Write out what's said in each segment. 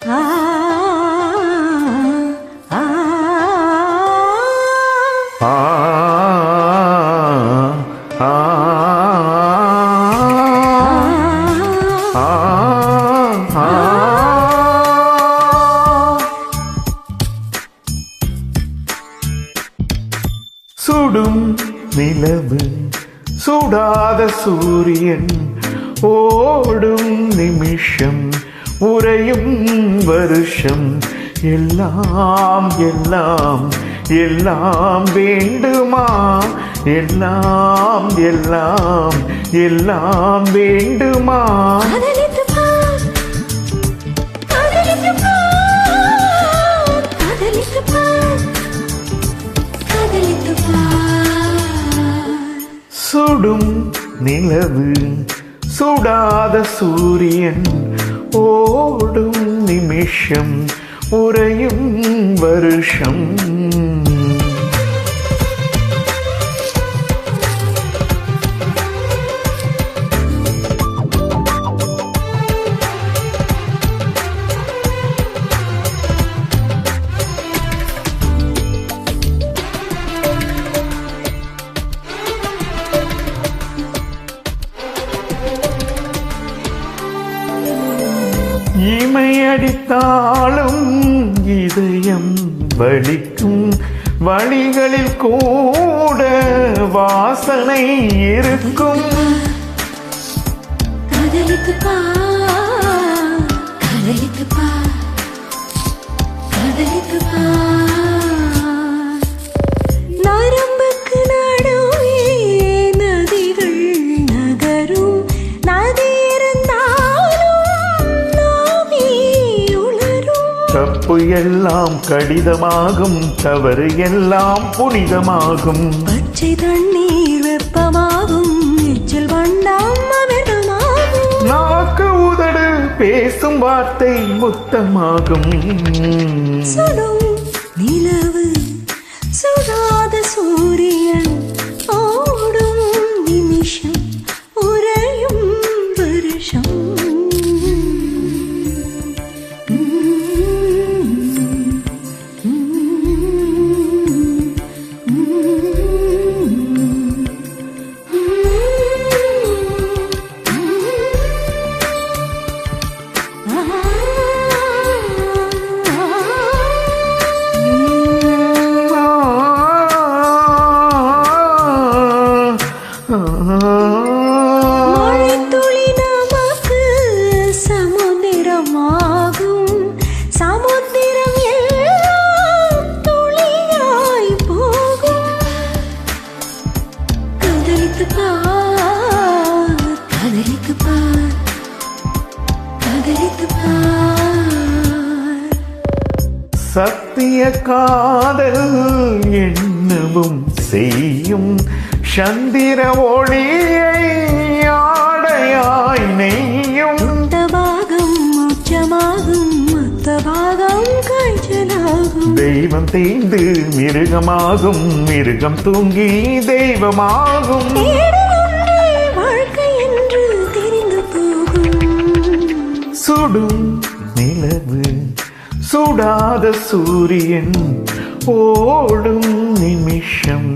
ஆ ஆ ஆ ஆ சுடும் நிலவு சுடாத சூரியன் ஓடும் நிமிஷம் உறையும் வருஷம் எல்லாம் எல்லாம் எல்லாம் வேண்டுமா எல்லாம் எல்லாம் எல்லாம் வேண்டுமா சுடும் நிலவு சுடாத சூரியன் ஓடும் நிமிஷம் உறையும் வருஷம் இமையடித்தாலும் இதயம் வலிக்கும் வழிகளில் கூட வாசனை இருக்கும் நரம்புக்கு நடுவே நதிகள் நகரும் நதி தப்பு எல்லாம் கடிதமாகும் தவறு எல்லாம் புனிதமாகும் பச்சை தண்ணீர் வெப்பமாகும் எச்சில் வண்ணம் அமிர்தமாகும் நாக்கு உதடு பேசும் வார்த்தை முத்தமாகும் சுடும் நிலவு சுடாத சூரியன் ஓடும் நிமிஷம் உறையும் வருஷம் மழைத்துளி நமக்கு சமுத்திரமாகும் சமுத்திரம் எல்லாம் துளியாய் போகும் கதலித்து பார் கதலித்து பார் கதலித்து பார் சத்திய காதல் என்னவும் செய்யும் சந்திர ஒளியை ஆடையாய் நெய்யும் இந்த பாகம் மோட்சமாகும் மொத்த பாகம் காய்ச்சலாகும் தெய்வம் தேய்ந்து மிருகமாகும் மிருகம் தூங்கி தெய்வமாகும் வாழ்க்கை என்று தெரிந்து போகும் சுடும் நிலவு சுடாத சூரியன் ஓடும் நிமிஷம்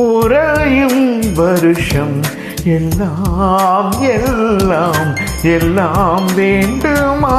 உறையும் வருஷம் எல்லாம் எல்லாம் எல்லாம் வேண்டுமா